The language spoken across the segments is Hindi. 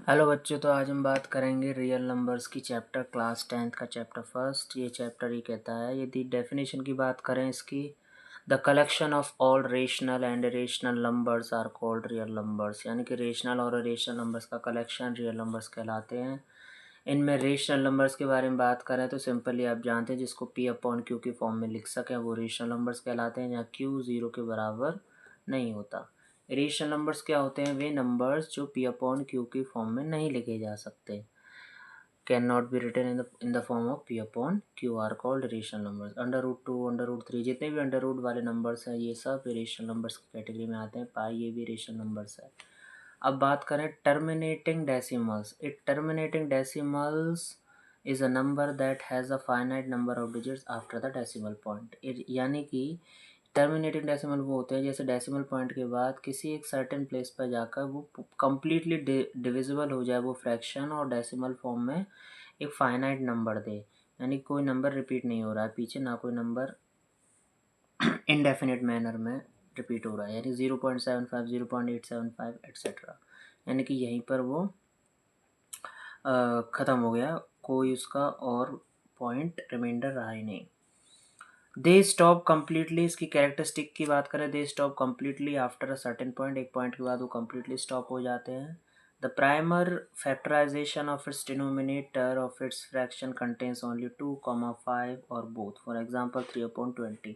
हेलो बच्चों, तो आज हम बात करेंगे रियल नंबर्स की चैप्टर क्लास 10th का चैप्टर फर्स्ट। ये चैप्टर ही कहता है, यदि डेफिनेशन की बात करें इसकी, the collection of all rational and irrational numbers are called real numbers. यानी कि रेशनल और इरेशनल नंबर्स का कलेक्शन रियल नंबर्स कहलाते हैं। इनमें रेशनल नंबर्स के बारे में बात करें तो सिंपली आप जानते हैं जिसको पी अपॉन क्यू की फॉर्म में लिख सकें वो रेशनल नंबर्स कहलाते हैं, जहाँ क्यू ज़ीरो के बराबर नहीं होता। इरेशनल नंबर्स क्या होते हैं? वे नंबर्स जो पी अपॉन क्यू की फॉर्म में नहीं लिखे जा सकते, can not be written in the form of P upon Q, are called irrational numbers. Under root 2, under root 3, जितने भी अंडर रूट वाले नंबर्स हैं ये सब इरेशनल नंबर्स की कैटेगरी में आते हैं। पाई ये भी इरेशनल नंबर्स है। अब बात करें terminating decimals. It terminating decimals is a number that has a finite number of digits after the decimal point. यानी कि टर्मिनेटिंग डेसिमल वो होते हैं जैसे डेसिमल पॉइंट के बाद किसी एक सर्टेन प्लेस पर जाकर वो कम्प्लीटली डिविजिबल हो जाए वो फ्रैक्शन, और डेसिमल फॉर्म में एक फाइनाइट नंबर दे। यानी कोई नंबर रिपीट नहीं हो रहा है पीछे, ना कोई नंबर इनडेफिनेट मैनर में रिपीट हो रहा है, यानी 0.75, 0.875 एट्सेट्रा। यानी कि यहीं पर वो ख़त्म हो गया, कोई उसका और पॉइंट रिमाइंडर रहा ही नहीं। दे स्टॉप कम्प्लीटली, इसकी कैरेक्टरिस्टिक की बात करें, they stop completely after a certain point. एक पॉइंट के बाद वो कम्प्लीटली स्टॉप हो जाते हैं। The primer factorisation of its denominator of its fraction contains only 2,5 और बोथ, फॉर एग्जाम्पल 3/20।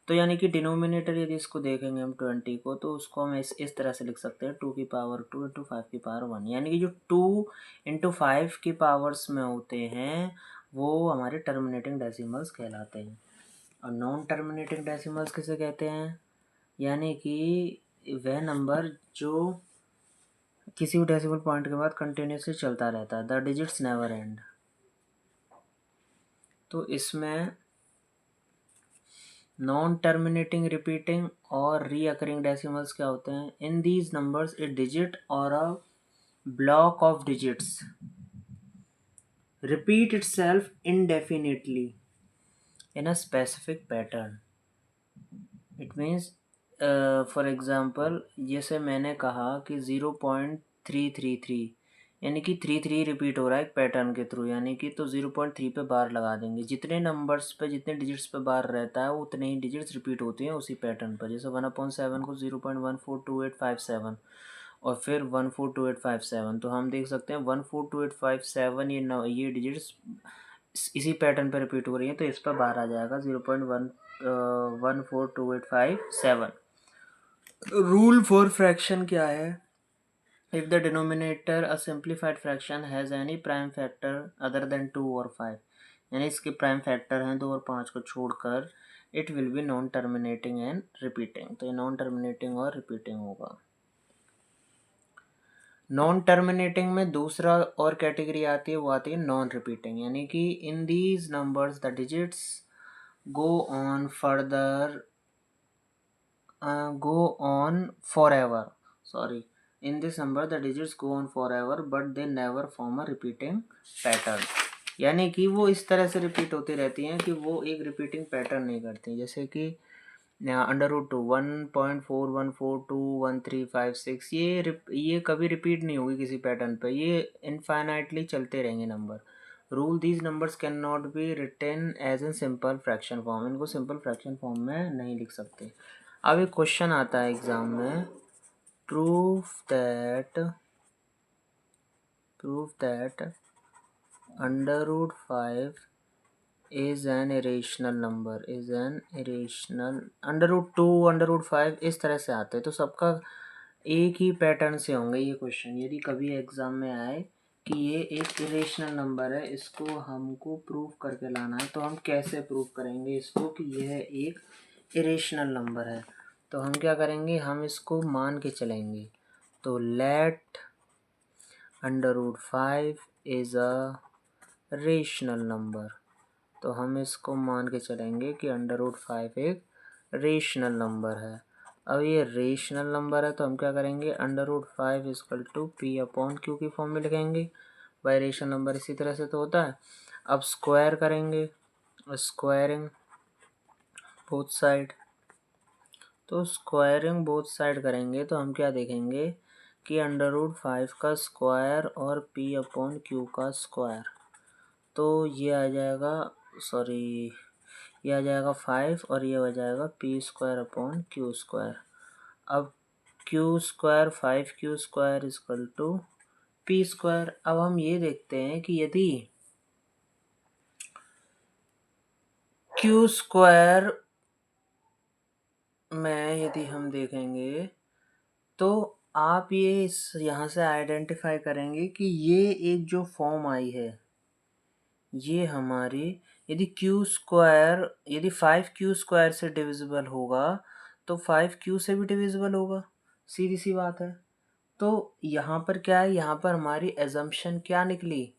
तो यानी कि डिनोमिनेटर यदि इसको देखेंगे हम 20 को, तो उसको हम इस तरह से लिख सकते हैं 2 की पावर 2 इंटू 5 की पावर 1। यानी कि जो 2 इंटू 5 की पावर्स में होते हैं वो हमारे टर्मिनेटिंग डेसिमल्स कहलाते हैं। और नॉन टर्मिनेटिंग डेसिमल्स किसे कहते हैं? यानी कि वह नंबर जो किसी भी डेसिमल पॉइंट के बाद कंटिन्यूसली चलता रहता है, द डिजिट्स नेवर एंड। तो इसमें नॉन टर्मिनेटिंग, रिपीटिंग और रीअकरिंग डेसिमल्स क्या होते हैं? In these numbers a digit और a block of digits repeat itself indefinitely in a specific pattern. It means for example जैसे मैंने कहा कि 0.333, यानी कि 3 रिपीट हो रहा है एक पैटर्न के थ्रू, यानी कि तो 0.3 पे बार लगा देंगे। जितने नंबर्स पे, जितने डिजिट्स पे बार रहता है उतने ही डिजिट्स रिपीट होती हैं उसी पैटर्न पर। जैसे 1/7 को 0.142857 और फिर 142857, तो हम देख सकते हैं 142857 ये डिजिट्स इसी पैटर्न पर रिपीट हो रही हैं, तो इस पर बार आ जाएगा 0.142857। रूल फॉर फ्रैक्शन क्या है? If the denominator a simplified fraction has any prime factor other than 2 और 5, यानी इसके प्राइम फैक्टर हैं 2 और 5 को छोड़कर, it will be non terminating and repeating. तो ये नॉन टर्मिनेटिंग और रिपीटिंग होगा। नॉन टर्मिनेटिंग में दूसरा और कैटेगरी आती है, वो आती है नॉन रिपीटिंग। यानी कि इन these numbers the digits go on further go on forever, sorry, in this number the digits go on forever but they never form a repeating pattern। यानी कि वो इस तरह से रिपीट होती रहती हैं कि वो एक रिपीटिंग पैटर्न नहीं करती। जैसे कि अंडर रूट 2 1.41421356, ये कभी रिपीट नहीं होगी किसी पैटर्न पे, ये इनफाइनाइटली चलते रहेंगे number. Rule these numbers can not be written as in simple fraction form, इनको सिंपल फ्रैक्शन फॉर्म में नहीं लिख सकते। अब एक क्वेश्चन आता है एग्जाम में, proof that under root 5 is an irrational number, under root 2 under root 5 इस तरह से आते हैं। तो सबका एक ही पैटर्न से होंगे ये क्वेश्चन। यदि कभी एग्जाम में आए कि ये एक इरेशनल नंबर है, इसको हमको प्रूफ करके लाना है, तो हम कैसे प्रूफ करेंगे इसको कि यह एक इरेशनल नंबर है? तो हम क्या करेंगे, हम इसको मान के चलेंगे। तो let under root 5 is a rational number, तो हम इसको मान के चलेंगे कि अंडर रूट 5 एक रेशनल नंबर है। अब ये रेशनल नंबर है तो हम क्या करेंगे, under root 5 equal to P upon Q की फॉर्म में लिखेंगे। बाई रेशनल नंबर इसी तरह से तो होता है। अब स्क्वायर करेंगे, स्क्वायरिंग बोथ साइड, तो स्क्वायरिंग बोथ साइड करेंगे तो हम क्या देखेंगे कि √5 का स्क्वायर और p/q का स्क्वायर, तो ये आ जाएगा, सॉरी, ये आ जाएगा 5 और ये हो जाएगा p²/q²। अब q², 5q² equal to p²। अब हम ये देखते हैं कि यदि q² में यदि हम देखेंगे तो आप ये यहाँ से आइडेंटिफाई करेंगे कि ये एक जो फॉर्म आई है ये हमारी, यदि यदि 5q² से डिविजिबल होगा तो 5q से भी डिविजिबल होगा, सीधी सी बात है। तो यहाँ पर क्या है, यहाँ पर हमारी एजम्पशन क्या निकली,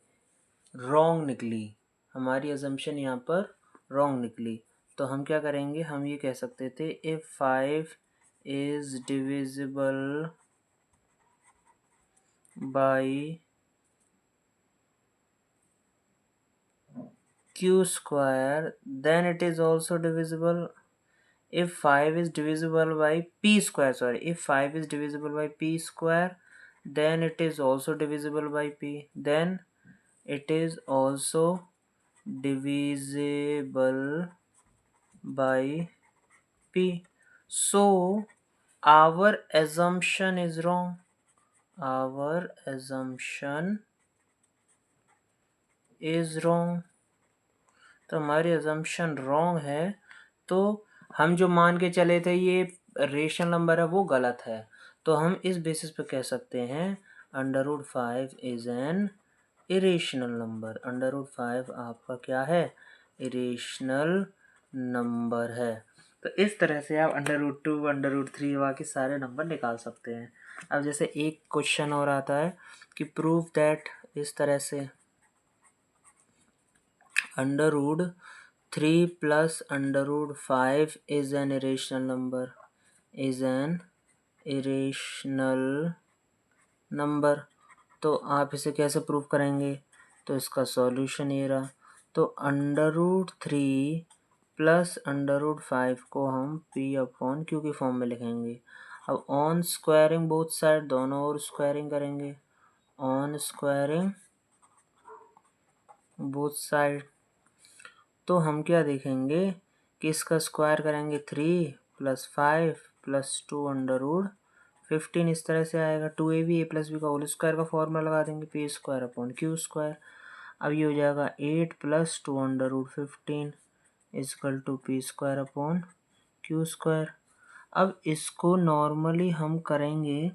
रॉन्ग निकली, हमारी एजम्पशन यहाँ पर रॉन्ग निकली। तो हम क्या करेंगे, हम ये कह सकते थे if 5 is divisible by q², then it is also divisible. If 5 is divisible by if 5 is divisible by p², then it is also divisible by p. Then it is also divisible by p. So our assumption is wrong. Our assumption is wrong. तो हमारी assumption wrong है, तो हम जो मान के चले थे ये रेशनल नंबर है वो गलत है। तो हम इस बेसिस पे कह सकते हैं √5 इज एन इरेशनल नंबर। √5 आपका क्या है, इरेशनल नंबर है। तो इस तरह से आप √2, √3 बाकी सारे नंबर निकाल सकते हैं। अब जैसे एक क्वेश्चन और आता है कि प्रूव दैट, इस तरह से √3 plus √5 is an irrational number, is an irrational number। तो आप इसे कैसे प्रूव करेंगे, तो इसका सॉल्यूशन ये रहा। तो √3 प्लस √5 को हम p/q की फॉर्म में लिखेंगे। अब ऑन स्क्वायरिंग बोथ साइड, दोनों ओर स्क्वायरिंग करेंगे, ऑन स्क्वायरिंग बोथ साइड। तो हम क्या देखेंगे कि इसका स्क्वायर करेंगे 3 + 5 + 2 √15, इस तरह से आएगा। 2ab a + b का होल स्क्वायर का फॉर्मूला लगा देंगे, p²/q²। अब ये हो जाएगा 8 + 2 √15 = p²/q²। अब इसको नॉर्मली हम करेंगे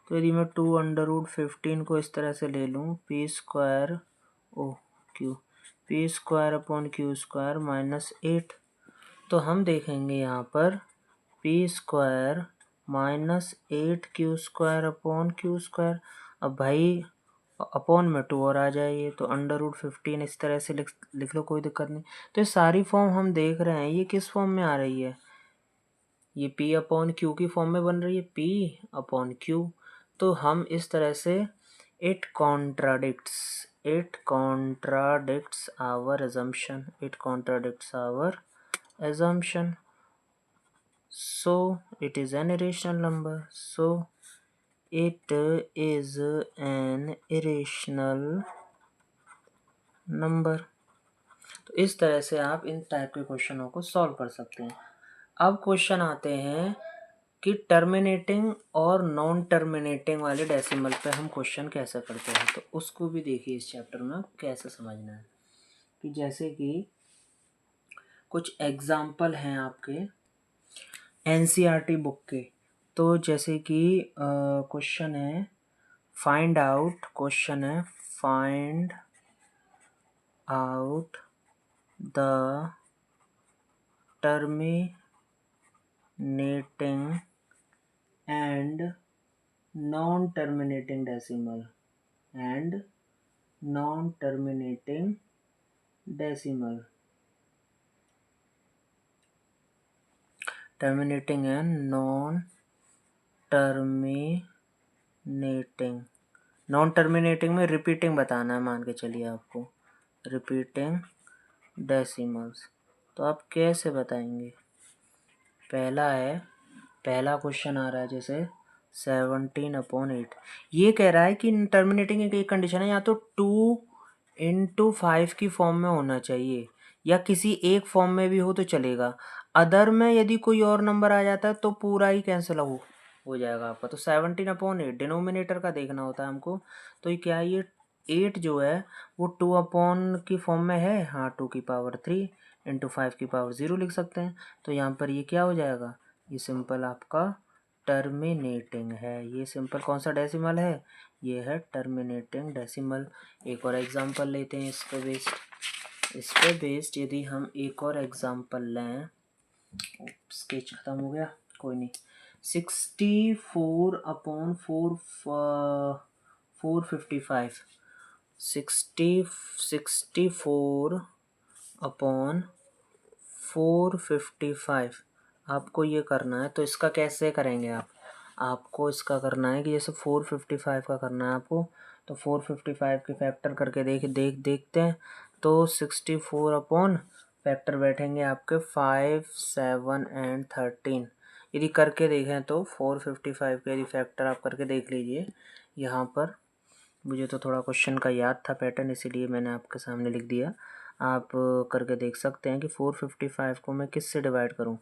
तो यदि मैं 2 √15 को इस तरह से ले लूँ, p² -8, तो हम देखेंगे यहाँ पर p² -8q²/q²। अब भाई अपॉन में 2 और आ जाइए, तो √15 इस तरह से लिख लो, कोई दिक्कत नहीं। तो ये सारी फॉर्म हम देख रहे हैं ये किस फॉर्म में आ रही है, ये p/q की फॉर्म में बन रही है, p/q। तो हम इस तरह से it contradicts our assumption, so it is an irrational number, so it is an irrational number। तो इस तरह से आप इन टाइप के क्वेश्चनों को सॉल्व कर सकते हैं। अब क्वेश्चन आते हैं कि टर्मिनेटिंग और नॉन टर्मिनेटिंग वाले डेसिमल पे हम क्वेश्चन कैसे करते हैं, तो उसको भी देखिए इस चैप्टर में कैसे समझना है। कि जैसे कि कुछ एग्जाम्पल हैं आपके एनसीईआरटी बुक के, तो जैसे कि क्वेश्चन है find out the terminating and non-terminating decimal terminating and non-terminating में रिपीटिंग बताना है, मान के चलिए आपको रिपीटिंग डेसिमल्स। तो आप कैसे बताएंगे, पहला क्वेश्चन आ रहा है जैसे 17/8। ये कह रहा है कि टर्मिनेटिंग की एक कंडीशन है, या तो 2/5 की फॉर्म में होना चाहिए या किसी एक फॉर्म में भी हो तो चलेगा। अदर में यदि कोई और नंबर आ जाता है तो पूरा ही कैंसिल हो जाएगा आपका। तो 17/8 डिनोमिनेटर का देखना होता है हमको। तो ये क्या है, ये 8 जो है वो 2 की फॉर्म में है, हाँ 2⁵ इंटू 5⁵0 लिख सकते हैं। तो यहाँ पर ये क्या हो जाएगा, ये सिंपल आपका टर्मिनेटिंग है। ये सिंपल कौन सा डेसिमल है, ये है टर्मिनेटिंग डेसिमल। एक और एग्जांपल लेते हैं इस पे बेस्ड यदि हम एक और एग्जांपल लें। स्केच खत्म हो गया, कोई नहीं। 64/455 64/455 आपको ये करना है। तो इसका कैसे करेंगे आपको इसका करना है कि जैसे 455 का करना है आपको, तो 455 के फैक्टर करके देखते हैं। तो 64 अपॉन फैक्टर बैठेंगे आपके 5, 7 एंड 13। यदि करके देखें तो 455 के यदि फैक्टर आप करके देख लीजिए। यहाँ पर मुझे तो थोड़ा क्वेश्चन का याद था पैटर्न, इसीलिए मैंने आपके सामने लिख दिया। आप करके देख सकते हैं कि 455 को मैं किस से डिवाइड करूं,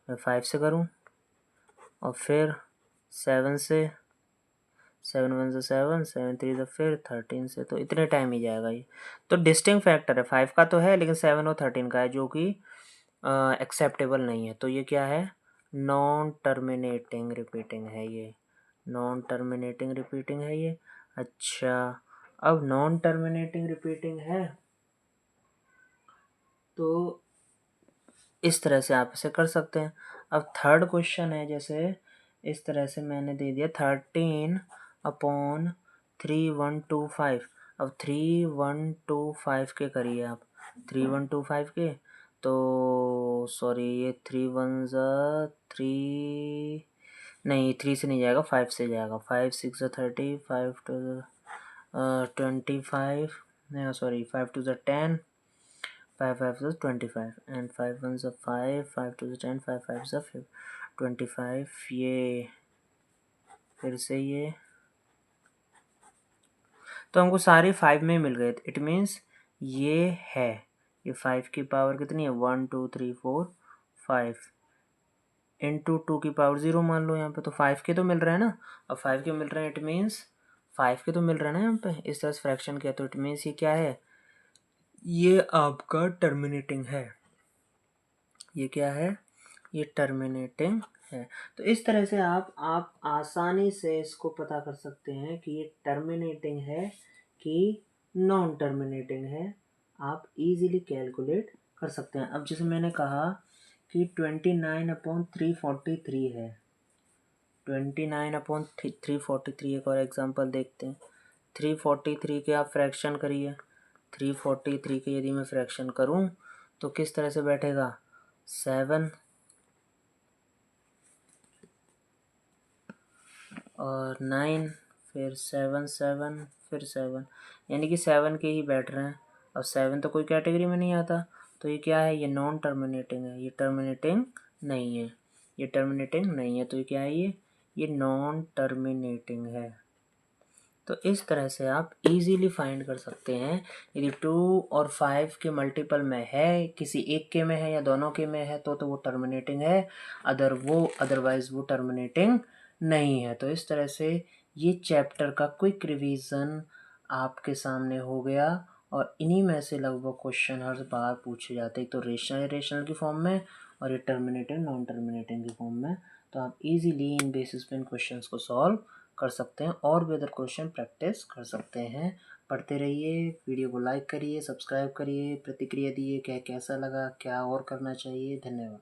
मैं 5 से करूं और फिर 7 से, 7 1 से 7, 7 3 से फिर 13 से, तो इतने टाइम ही जाएगा ये। तो डिस्टिंक्ट फैक्टर है, 5 का तो है लेकिन 7 और 13 का है, जो कि एक्सेप्टेबल नहीं है। तो ये क्या है, नॉन टर्मिनेटिंग रिपीटिंग है ये, नॉन टर्मिनेटिंग रिपीटिंग है ये। अच्छा, अब नॉन टर्मिनेटिंग रिपीटिंग है तो इस तरह से आप इसे कर सकते हैं। अब थर्ड क्वेश्चन है, जैसे इस तरह से मैंने दे दिया 13/3125। अब 3125 के करिए आप, 3125 के, तो सॉरी ये 3 1 3, नहीं 3 से नहीं जाएगा, 5 से जाएगा। 5 6 30, 5 2 25, sorry 5 2 10, 5 5 is 25 and 5 1 is 5, 5 2 is 10, 5 5 is 25। ये फिर से ये, तो हमको सारे 5 में मिल गए। इट मीन्स ये है, ये 5 की पावर कितनी है, 1 2 3 4 5 इंटू 2⁵0 मान लो यहाँ पे। तो 5 के तो मिल रहे हैं ना, अब 5 के मिल रहे हैं, इट मीन्स 5 के तो मिल रहे हैं ना यहाँ पे, इस तरह से फ्रैक्शन किया तो इट मीन्स ये क्या है, ये आपका टर्मिनेटिंग है। ये क्या है, ये टर्मिनेटिंग है। तो इस तरह से आप आसानी से इसको पता कर सकते हैं कि ये टर्मिनेटिंग है कि नॉन टर्मिनेटिंग है। आप इजीली कैलकुलेट कर सकते हैं। अब जैसे मैंने कहा कि 29/343 है, 29/343। एक और एग्जांपल देखते हैं। 343 के आप फ्रैक्शन करिए। 343 के यदि मैं फ्रैक्शन करूं तो किस तरह से बैठेगा, 7 और 9, फिर 7 7 फिर 7, यानी कि 7 के ही बैठ रहे हैं। अब 7 तो कोई कैटेगरी में नहीं आता, तो ये क्या है, ये नॉन टर्मिनेटिंग है, ये टर्मिनेटिंग नहीं है, ये टर्मिनेटिंग नहीं है। तो ये क्या है, ये नॉन टर्मिनेटिंग है। तो इस तरह से आप इजीली फाइंड कर सकते हैं। यदि 2 और 5 के मल्टीपल में है, किसी एक के में है या दोनों के में है, तो वो टर्मिनेटिंग है, अदरवाइज वो टर्मिनेटिंग नहीं है। तो इस तरह से ये चैप्टर का क्विक रिवीजन आपके सामने हो गया, और इन्हीं में से लगभग क्वेश्चन हर बार पूछे जाते हैं, तो रेशनल इरेशनल की फॉर्म में और ये टर्मिनेटिंग नॉन टर्मिनेटिंग की फॉर्म में। तो आप इजीली इन बेसिस पे इन क्वेश्चंस को सॉल्व कर सकते हैं और भी अदर क्वेश्चन प्रैक्टिस कर सकते हैं। पढ़ते रहिए, वीडियो को लाइक करिए, सब्सक्राइब करिए, प्रतिक्रिया दिए, क्या कैसा लगा, क्या और करना चाहिए। धन्यवाद।